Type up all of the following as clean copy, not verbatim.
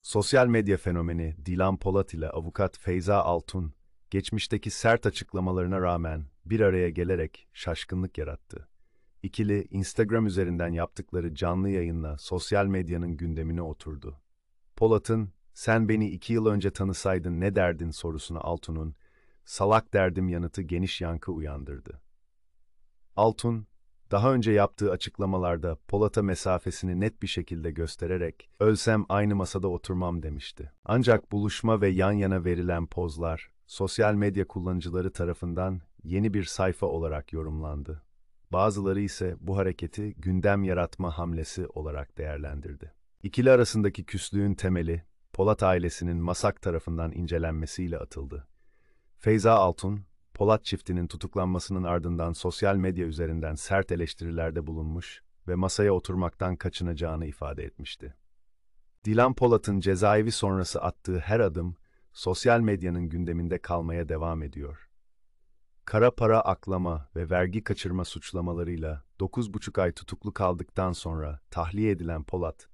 Sosyal medya fenomeni Dilan Polat ile avukat Feyza Altun, geçmişteki sert açıklamalarına rağmen bir araya gelerek şaşkınlık yarattı. İkili, Instagram üzerinden yaptıkları canlı yayınla sosyal medyanın gündemine oturdu. Polat'ın, "Sen beni 2 yıl önce tanısaydın ne derdin?" sorusuna Altun'un, "Salak derdim" yanıtı geniş yankı uyandırdı. Altun, daha önce yaptığı açıklamalarda Polat'a mesafesini net bir şekilde göstererek "Ölsem aynı masada oturmam" demişti. Ancak buluşma ve yan yana verilen pozlar sosyal medya kullanıcıları tarafından yeni bir sayfa olarak yorumlandı. Bazıları ise bu hareketi gündem yaratma hamlesi olarak değerlendirdi. İkili arasındaki küslüğün temeli Polat ailesinin Masak tarafından incelenmesiyle atıldı. Feyza Altun, Polat çiftinin tutuklanmasının ardından sosyal medya üzerinden sert eleştirilerde bulunmuş ve masaya oturmaktan kaçınacağını ifade etmişti. Dilan Polat'ın cezaevi sonrası attığı her adım, sosyal medyanın gündeminde kalmaya devam ediyor. Kara para aklama ve vergi kaçırma suçlamalarıyla 9,5 ay tutuklu kaldıktan sonra tahliye edilen Polat,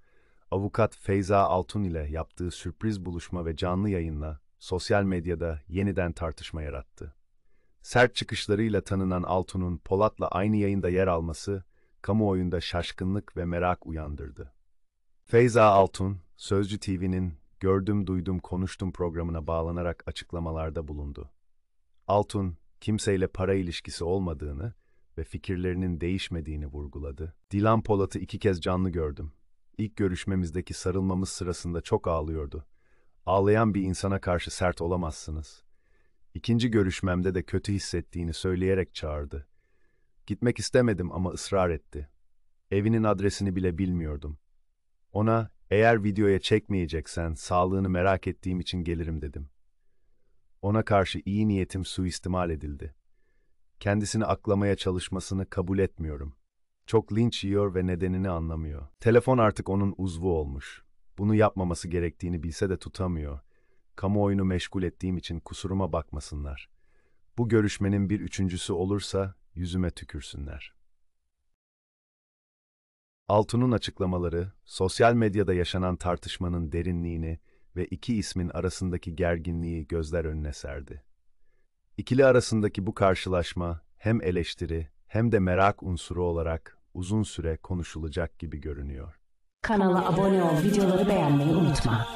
avukat Feyza Altun ile yaptığı sürpriz buluşma ve canlı yayınla sosyal medyada yeniden tartışma yarattı. Sert çıkışlarıyla tanınan Altun'un Polat'la aynı yayında yer alması, kamuoyunda şaşkınlık ve merak uyandırdı. Feyza Altun, Sözcü TV'nin Gördüm Duydum Konuştum programına bağlanarak açıklamalarda bulundu. Altun, kimseyle para ilişkisi olmadığını ve fikirlerinin değişmediğini vurguladı. "Dilan Polat'ı 2 kez canlı gördüm. İlk görüşmemizdeki sarılmamız sırasında çok ağlıyordu. Ağlayan bir insana karşı sert olamazsınız. İkinci görüşmemde de kötü hissettiğini söyleyerek çağırdı. Gitmek istemedim ama ısrar etti. Evinin adresini bile bilmiyordum. Ona, eğer videoya çekmeyeceksen sağlığını merak ettiğim için gelirim dedim. Ona karşı iyi niyetim suistimal edildi. Kendisini aklamaya çalışmasını kabul etmiyorum. Çok linç yiyor ve nedenini anlamıyor. Telefon artık onun uzvu olmuş. Bunu yapmaması gerektiğini bilse de tutamıyor. Kamuoyunu meşgul ettiğim için kusuruma bakmasınlar. Bu görüşmenin bir üçüncüsü olursa yüzüme tükürsünler." Altun'un açıklamaları, sosyal medyada yaşanan tartışmanın derinliğini ve iki ismin arasındaki gerginliği gözler önüne serdi. İkili arasındaki bu karşılaşma hem eleştiri hem de merak unsuru olarak uzun süre konuşulacak gibi görünüyor. Kanala abone ol, videoları beğenmeyi unutma.